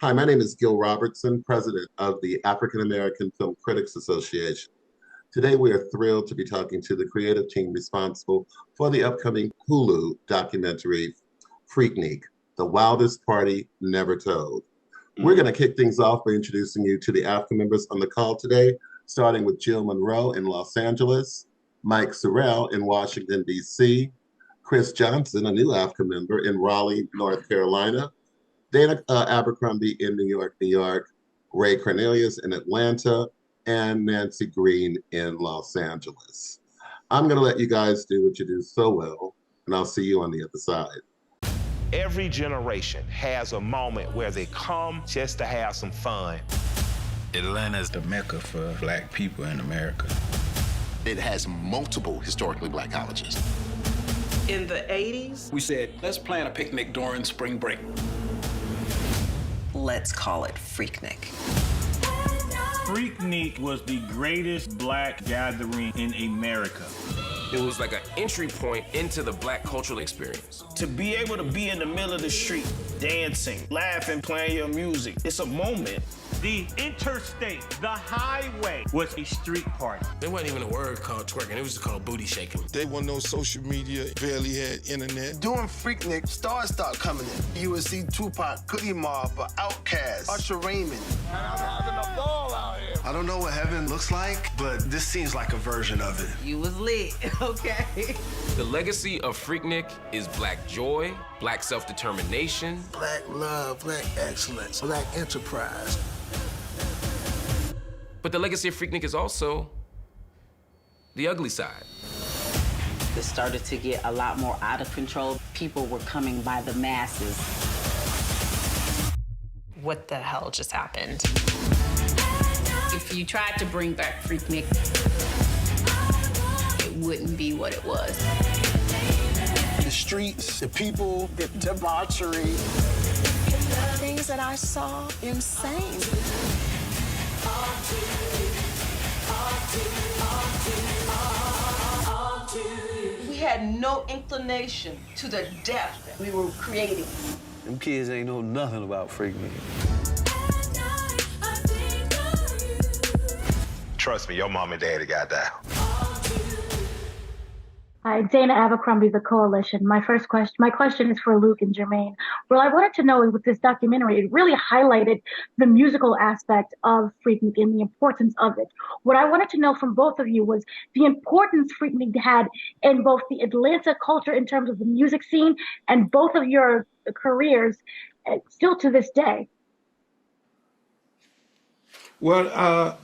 Hi, my name is Gil Robertson, president of the African American Film Critics Association. Today, we are thrilled to be talking to the creative team responsible for the upcoming Hulu documentary, Freaknik, The Wildest Party Never Told. We're going to kick things off by introducing you to the AAFCA members on the call today, starting with Jill Monroe in Los Angeles, Mike Sorrell in Washington, D.C., Chris Johnson, a new AAFCA member in Raleigh, North Carolina, Dana Abercrombie in New York, New York, Ray Cornelius in Atlanta, and Nancy Green in Los Angeles. I'm going to let you guys do what you do so well, and I'll see you on the other side. Every generation has a moment where they come just to have some fun. Atlanta is the mecca for Black people in America. It has multiple historically Black colleges. In the 80s, we said, let's plan a picnic during spring break. Let's call it Freaknik. Freaknik was the greatest Black gathering in America. It was like an entry point into the Black cultural experience. To be able to be in the middle of the street, dancing, laughing, playing your music, it's a moment. The interstate, the highway, was a street party. There wasn't even a word called twerking, it was just called booty shaking. There wasn't no social media, barely had internet. During Freaknik, stars start coming in. You would see Tupac, Goodie Mob, Outkast, Usher Raymond. I'm having a ball out here. I don't know what heaven looks like, but this seems like a version of it. You was lit, okay? The legacy of Freaknik is Black joy, Black self-determination, Black love, Black excellence, Black enterprise. But the legacy of Freaknik is also the ugly side. It started to get a lot more out of control. People were coming by the masses. What the hell just happened? If you tried to bring back Freaknik, it wouldn't be what it was. The streets, the people, the debauchery. Things that I saw, insane. We had no inclination to the depth that we were creating. Them kids ain't know nothing about Freaknik. Trust me, your mom and daddy got down. Hi, Dana Abercrombie, the Coalition. My question is for Luke and Jermaine. Well, I wanted to know with this documentary, it really highlighted the musical aspect of Freaknik and the importance of it. What I wanted to know from both of you was the importance Freaknik had in both the Atlanta culture in terms of the music scene and both of your careers still to this day. Well,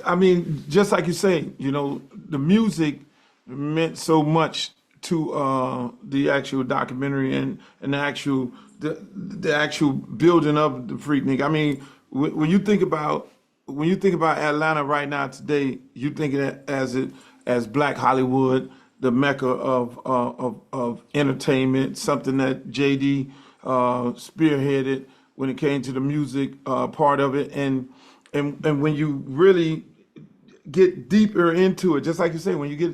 I mean, just like you say, you know, the music meant so much to the actual documentary and the actual building of the Freaknik. I mean, when you think about Atlanta right now today, you think of it as Black Hollywood, the mecca of entertainment, something that JD spearheaded when it came to the music part of it, and when you really get deeper into it, just like you say, when you get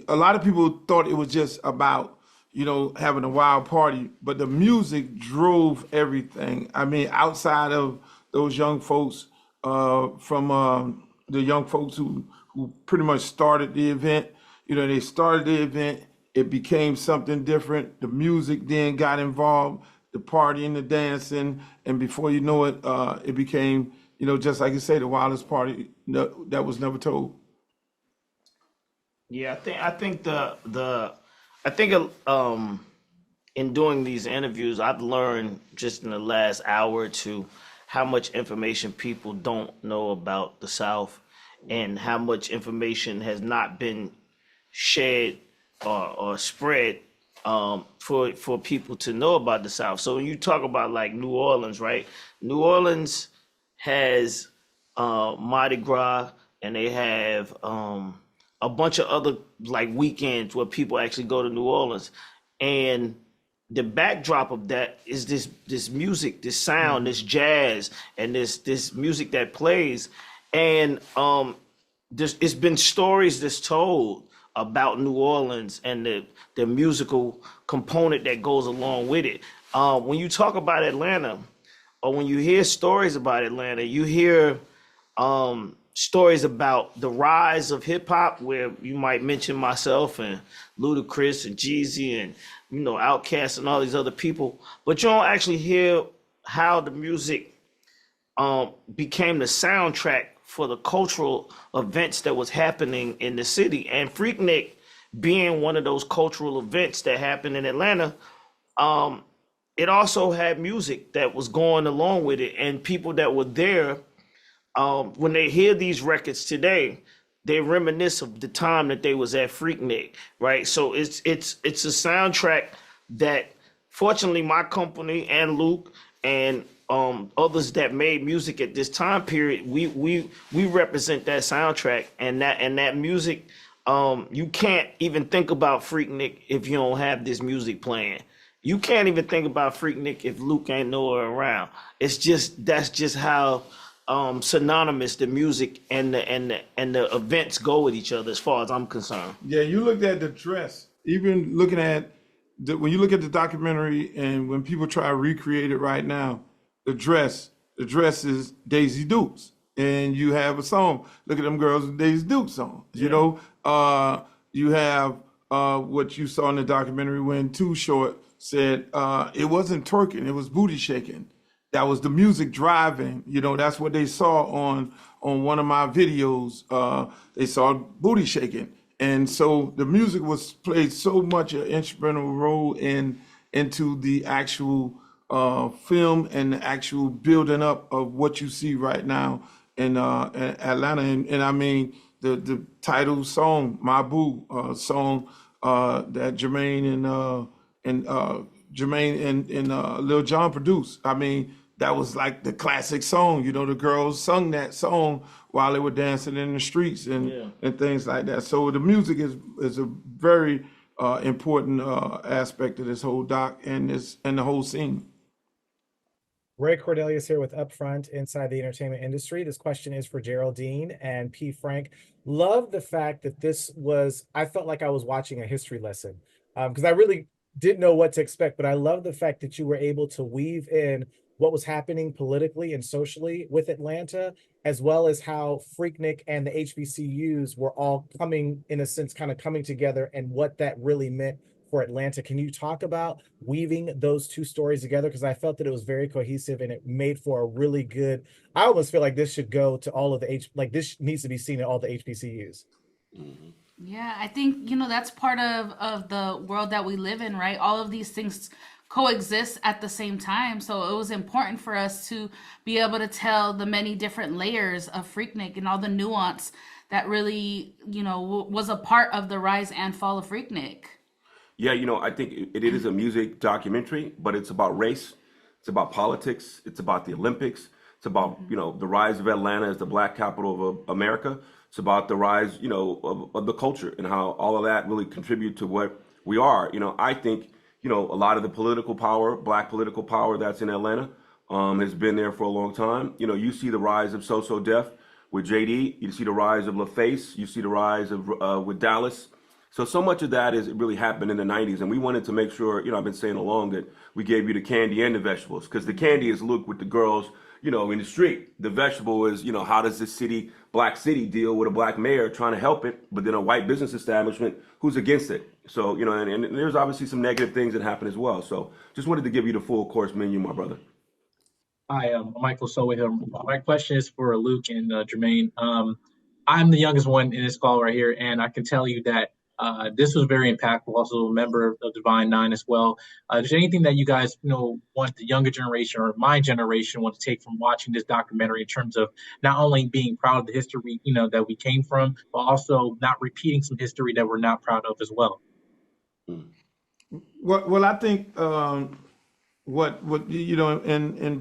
a lot of people thought it was just about, you know, having a wild party, but the music drove everything. I mean, outside of those young folks, from the young folks who pretty much started the event, you know, they started the event, it became something different. The music then got involved, the partying, the dancing, and before you know it, it became, you know, just like you say, the wildest party that was never told. Yeah, I think in doing these interviews, I've learned just in the last hour or two how much information people don't know about the South and how much information has not been shared or spread for people to know about the South. So when you talk about like New Orleans, right? New Orleans has Mardi Gras, and they have a bunch of other like weekends where people actually go to New Orleans, and the backdrop of that is this music, this sound, this jazz, and this music that plays, and it's been stories that's told about New Orleans and the musical component that goes along with it. When you talk about Atlanta, or when you hear stories about Atlanta, you hear stories about the rise of hip hop, where you might mention myself and Ludacris and Jeezy and Outkast and all these other people, but you don't actually hear how the music became the soundtrack for the cultural events that was happening in the city. And Freaknik being one of those cultural events that happened in Atlanta, it also had music that was going along with it, and people that were there, when they hear these records today, they reminisce of the time that they was at Freaknik, right? So it's a soundtrack that, fortunately, my company and Luke and others that made music at this time period, we represent that soundtrack, and that music. You can't even think about Freaknik if you don't have this music playing. You can't even think about Freaknik if Luke ain't nowhere around. That's just how synonymous the music and the events go with each other, as far as I'm concerned. Yeah, you looked at the dress. Even looking at when you look at the documentary, and when people try to recreate it right now, the dress is Daisy Dukes, and you have a song. Look at them girls with Daisy Dukes song. You know, you have what you saw in the documentary when Too Short said it wasn't twerking, it was booty shaking. That was the music driving. You know, that's what they saw on one of my videos. They saw booty shaking. And so the music was played so much an instrumental role into the actual film and the actual building up of what you see right now in Atlanta. And I mean, the title song, My Boo, song that Jermaine and Lil Jon produced. I mean, that was like the classic song. You know, the girls sung that song while they were dancing in the streets and things like that. So the music is a very important aspect of this whole doc and the whole scene. Ray Cordelius here with Upfront Inside the Entertainment Industry. This question is for Geraldine and P. Frank. Love the fact that I felt like I was watching a history lesson, because I really didn't know what to expect, but I love the fact that you were able to weave in what was happening politically and socially with Atlanta, as well as how Freaknik and the HBCUs were all coming together, and what that really meant for Atlanta. Can you talk about weaving those two stories together? Because I felt that it was very cohesive, and it made for a really good, I almost feel like this should go to all of this needs to be seen in all the HBCUs. Mm-hmm. Yeah, I think, that's part of the world that we live in, right? All of these things coexist at the same time. So it was important for us to be able to tell the many different layers of Freaknik and all the nuance that really, was a part of the rise and fall of Freaknik. Yeah, I think it is a music documentary, but it's about race, it's about politics, it's about the Olympics, it's about, the rise of Atlanta as the Black capital of America. It's about the rise, of the culture and how all of that really contribute to what we are. I think, a lot of the political power, Black political power that's in Atlanta has been there for a long time. You see the rise of So Def with JD, you see the rise of LaFace, you see the rise of with Dallas. So much of that is really happened in the 90s, and we wanted to make sure, I've been saying along that we gave you the candy and the vegetables, because the candy is Luke with the girls, in the street. The vegetable is, how does this city, Black city, deal with a Black mayor trying to help it, but then a white business establishment who's against it. So, and there's obviously some negative things that happen as well. So just wanted to give you the full course menu, my brother. Hi, I'm Michael Sowe here. My question is for Luke and Jermaine. I'm the youngest one in this call right here, and I can tell you that this was very impactful. Also a member of Divine Nine as well. Is there anything that you guys, want the younger generation or my generation want to take from watching this documentary in terms of not only being proud of the history, that we came from, but also not repeating some history that we're not proud of as well? Well, I think and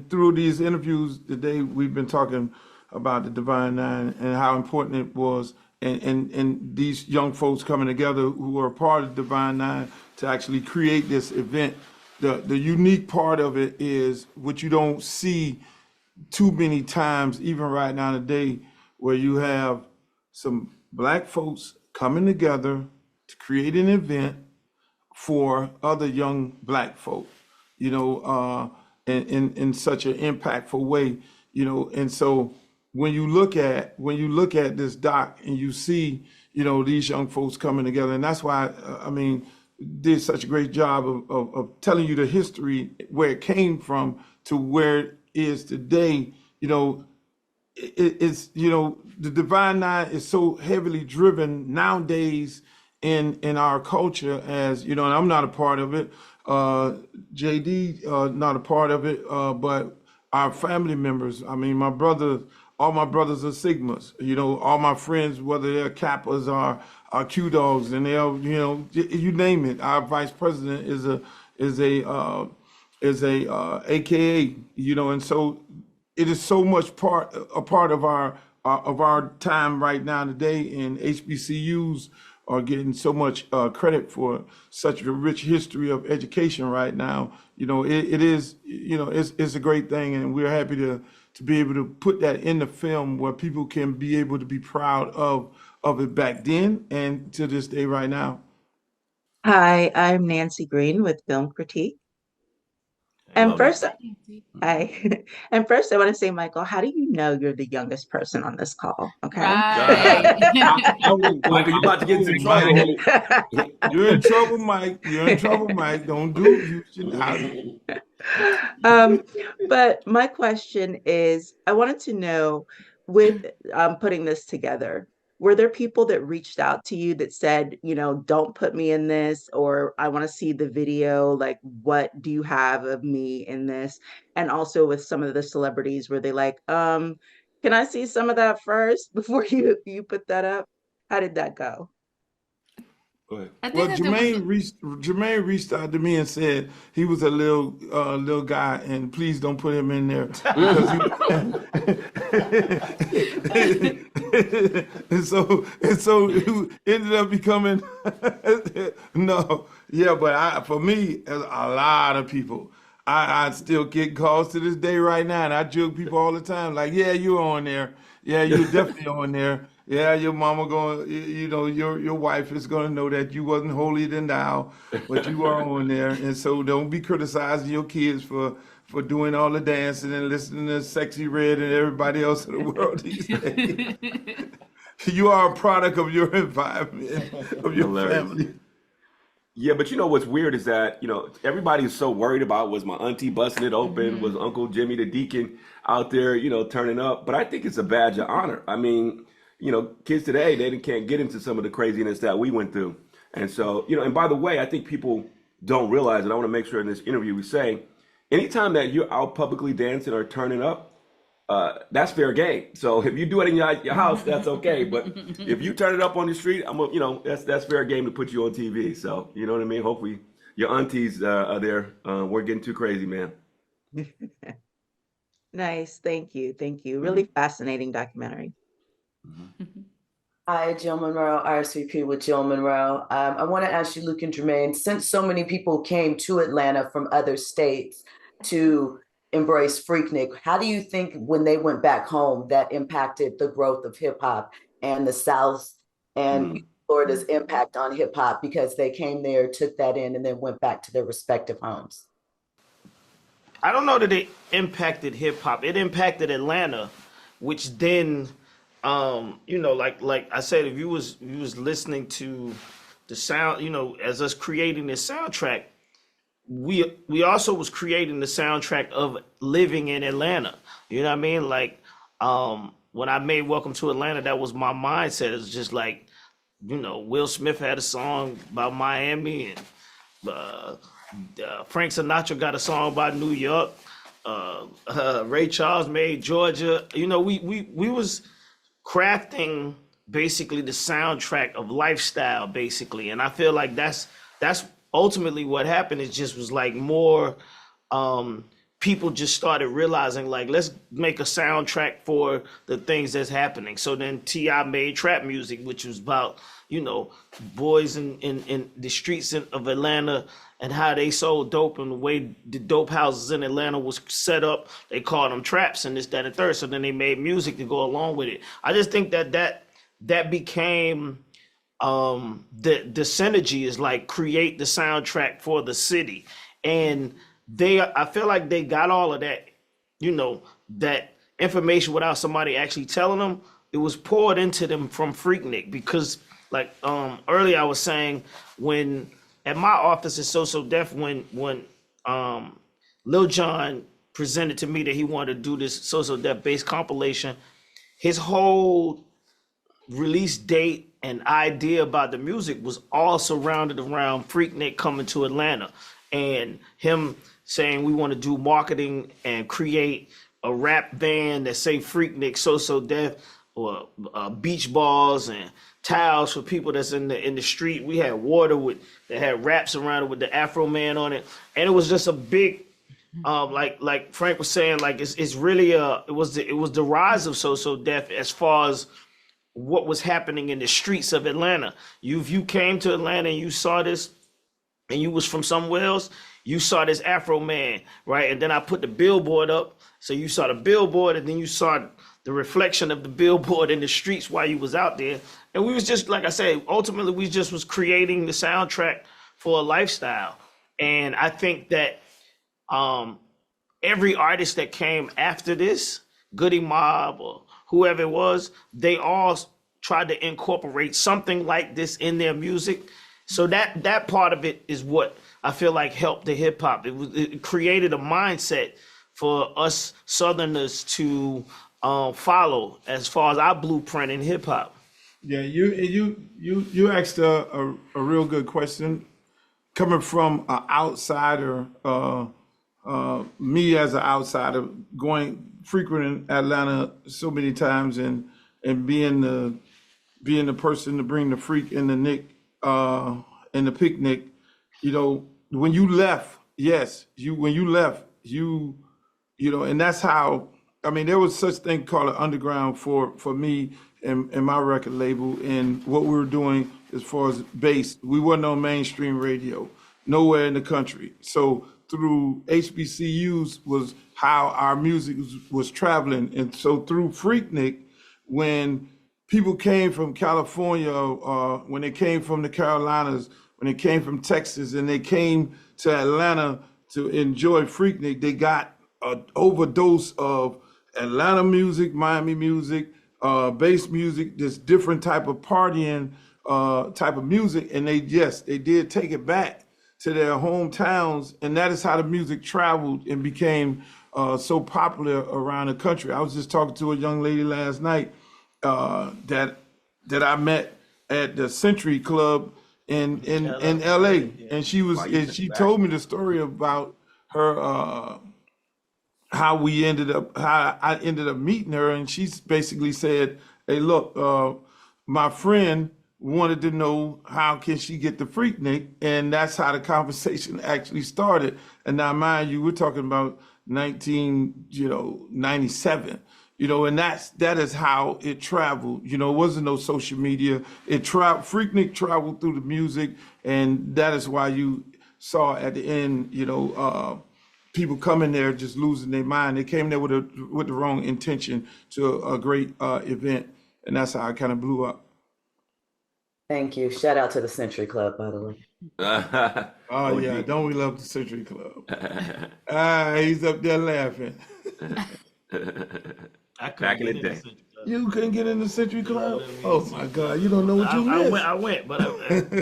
through these interviews today, we've been talking about the Divine Nine and how important it was. And these young folks coming together who are part of Divine Nine to actually create this event. The unique part of it is what you don't see too many times, even right now today, where you have some Black folks coming together to create an event for other young Black folk, and in such an impactful way, you know. And so when you look at this doc and you see, you know, these young folks coming together, and that's why I mean, did such a great job of telling you the history, where it came from to where it is today. You know, it's, you know, the Divine Nine is so heavily driven nowadays in our culture, as you know, and I'm not a part of it. JD, not a part of it, but our family members. I mean, my brother, all my brothers are Sigmas. You know, all my friends, whether they're Kappas or Q Dogs, and they're, you know, you name it. Our vice president is a AKA. You know, and so it is so much a part of our time right now today, and HBCUs are getting so much credit for such a rich history of education right now. You know, it is, you know, it's a great thing, and we're happy to be able to put that in the film where people can be able to be proud of it back then and to this day right now. Hi, I'm Nancy Green with Film Critique. And first, hi. And first, I want to say, Michael, how do you know you're the youngest person on this call? Okay. Right. Michael, you about to get into trouble. You're in trouble, Mike. You're in trouble, Mike. Don't do it. You should not. But my question is, I wanted to know, with putting this together, were there people that reached out to you that said, you know, don't put me in this, or I want to see the video, like, what do you have of me in this? And also with some of the celebrities, were they like, can I see some of that first before you put that up? How did that go? Well, Jermaine reached out to me and said he was a little guy, and please don't put him in there. Because and so it ended up becoming no, yeah. But for me, a lot of people, I still get calls to this day right now, and I joke people all the time, like, yeah, you're on there. Yeah, you're definitely on there. Yeah, your mama you know, your wife is gonna know that you wasn't holier than thou, but you are on there. And so don't be criticizing your kids for doing all the dancing and listening to Sexy Red and everybody else in the world these days. You are a product of your environment, of your family. Yeah, but you know what's weird is that, you know, everybody is so worried about, was my auntie busting it open? Was Uncle Jimmy the deacon out there, you know, turning up? But I think it's a badge of honor. I mean, you know, kids today, they can't get into some of the craziness that we went through. And so, you know, and by the way, I think people don't realize, and I want to make sure in this interview we say, anytime that you're out publicly dancing or turning up, that's fair game. So if you do it in your house, that's okay. But if you turn it up on the street, you know, that's fair game to put you on TV. So, you know what I mean? Hopefully your aunties are there. We're getting too crazy, man. Nice. Thank you. Thank you. Really fascinating documentary. Hi, Jill Monroe, RSVP with Jill Monroe. I want to ask you, Luke and Jermaine, since so many people came to Atlanta from other states to embrace Freaknik, how do you think when they went back home that impacted the growth of hip hop and the South and Florida's impact on hip hop, because they came there, took that in, and then went back to their respective homes? I don't know that it impacted hip hop. It impacted Atlanta, which then, you know, like I said, if you was listening to the sound, you know, as us creating this soundtrack, we also was creating the soundtrack of living in Atlanta. You know what I mean? Like, when I made Welcome to Atlanta, that was my mindset. It's just like, you know, Will Smith had a song about Miami, and Frank Sinatra got a song about New York. Ray Charles made Georgia. You know, we was crafting basically the soundtrack of lifestyle, basically. And I feel like that's ultimately what happened. It just was like more people just started realizing, like, let's make a soundtrack for the things that's happening. So then T.I. made trap music, which was about, you know, boys in the streets of Atlanta and how they sold dope, and the way the dope houses in Atlanta was set up. They called them traps and this, that, and third. So then they made music to go along with it. I just think that became the synergy, is like create the soundtrack for the city. And I feel like they got all of that, that information without somebody actually telling them. It was poured into them from Freaknik because, like earlier I was saying, when at my office at So Def, when Lil Jon presented to me that he wanted to do this So Def based compilation, his whole release date and idea about the music was all surrounded around Freaknik coming to Atlanta and him saying we want to do marketing and create a rap band that say Freaknik So Def, or beach balls and towels for people that's in the street. We had water that had wraps around it with the Afro Man on it, and it was just a big, like Frank was saying, like it's really it was the rise of So Def as far as what was happening in the streets of Atlanta. If you came to Atlanta and you saw this, and you was from somewhere else, you saw this Afro Man, right? And then I put the billboard up, so you saw the billboard, and then you saw the reflection of the billboard in the streets while you was out there. And we was just, like I said, ultimately we just was creating the soundtrack for a lifestyle. And I think that every artist that came after this, Goody Mob or whoever it was, they all tried to incorporate something like this in their music. So that part of it is what I feel like helped the hip hop. It created a mindset for us Southerners to follow as far as our blueprint in hip hop. Yeah, you asked a real good question. Coming from an outsider, me as an outsider, frequenting Atlanta so many times and being the person to bring the freak and the Nick and the picnic, when you left, and that's how, I mean, there was such thing called an underground for me and my record label and what we were doing as far as bass. We wasn't on mainstream radio, nowhere in the country. So through HBCUs was how our music was traveling. And so through Freaknik, when people came from California, when they came from the Carolinas, when they came from Texas, and they came to Atlanta to enjoy Freaknik, they got an overdose of Atlanta music, Miami music, bass music, this different type of partying type of music. And they did take it back to their hometowns. And that is how the music traveled and became so popular around the country. I was just talking to a young lady last night that I met at the Century Club in LA. And she told me the story about her, how I ended up meeting her. And she basically said, hey, look, my friend wanted to know how can she get the Freaknik, and that's how the conversation actually started. And now, mind you, we're talking about 1997, and that is how it traveled. It wasn't no social media. Freaknik traveled through the music, and that is why you saw at the end, people coming there just losing their mind. They came there with the wrong intention to a great event, and that's how it kind of blew up. Thank you. Shout out to the Century Club, by the way. Oh yeah, don't we love the Century Club? He's up there laughing. Back in the day. You couldn't get in the Century Club? Oh my God, you don't know what you missed. I went, but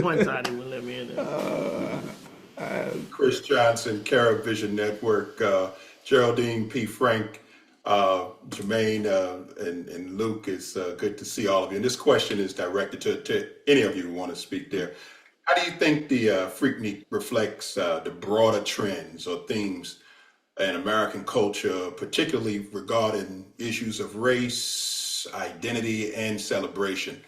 one time they wouldn't let me in there. Chris Johnson, Carib Vision Network, Geraldine P. Frank, Jermaine, and Luke, it's good to see all of you. And this question is directed to any of you who want to speak there. How do you think the Freaknik reflects the broader trends or themes in American culture, particularly regarding issues of race, identity, and celebration?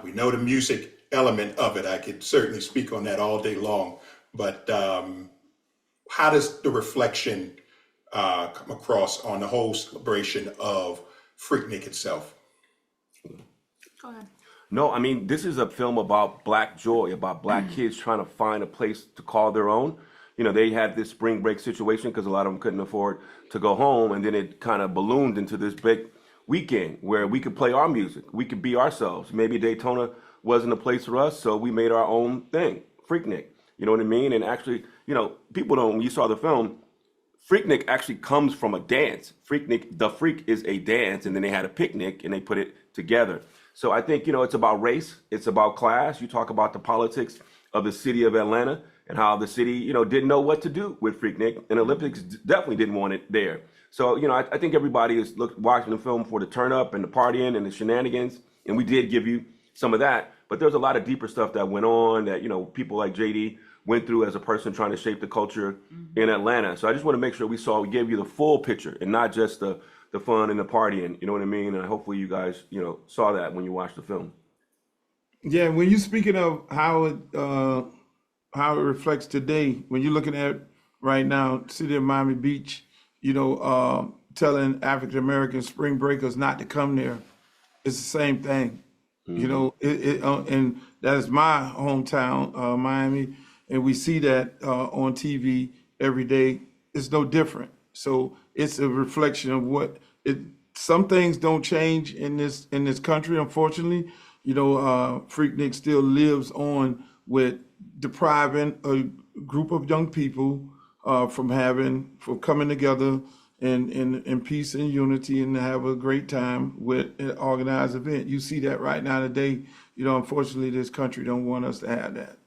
We know the music element of it. I could certainly speak on that all day long. But how does the reflection come across on the whole celebration of Freaknik itself? Go ahead. No, I mean, this is a film about Black joy, about Black kids trying to find a place to call their own. They had this spring break situation because a lot of them couldn't afford to go home. And then it kind of ballooned into this big weekend where we could play our music. We could be ourselves. Maybe Daytona wasn't a place for us, so we made our own thing, Freaknik. You know what I mean? And actually, you know, people don't, when you saw the film, Freaknik actually comes from a dance. Freaknik, the freak is a dance, and then they had a picnic and they put it together. So I think, you know, it's about race, it's about class. You talk about the politics of the city of Atlanta and how the city, you know, didn't know what to do with Freaknik, and Olympics definitely didn't want it there. So, you know, I think everybody is watching the film for the turn up and the partying and the shenanigans, and we did give you some of that. But there's a lot of deeper stuff that went on that, you know, people like JD went through as a person trying to shape the culture in Atlanta. So I just want to make sure we gave you the full picture and not just the fun and the partying, you know what I mean? And hopefully you guys, you know, saw that when you watched the film. Yeah, when you're speaking of how it reflects today, when you're looking at right now, city of Miami Beach, you know, telling African American spring breakers not to come there, it's the same thing. You know, and that is my hometown, Miami, and we see that on TV every day. It's no different. So it's a reflection of what it. Some things don't change in this country, unfortunately. You know, Freaknik still lives on with depriving a group of young people from coming together in peace and unity and to have a great time with an organized event. You see that right now today. You know, unfortunately, this country don't want us to have that.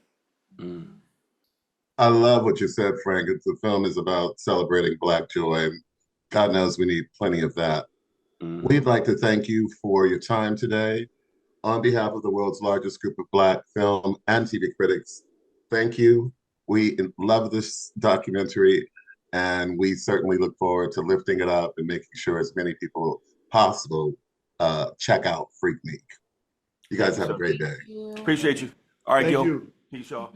I love what you said, Frank. The film is about celebrating Black joy, and God knows we need plenty of that. We'd like to thank you for your time today. On behalf of the world's largest group of Black film and TV critics, thank you. We love this documentary, and we certainly look forward to lifting it up and making sure as many people possible check out Freaknik. You guys have a great day. Appreciate you. All right, Thank Gil. you. Peace, y'all.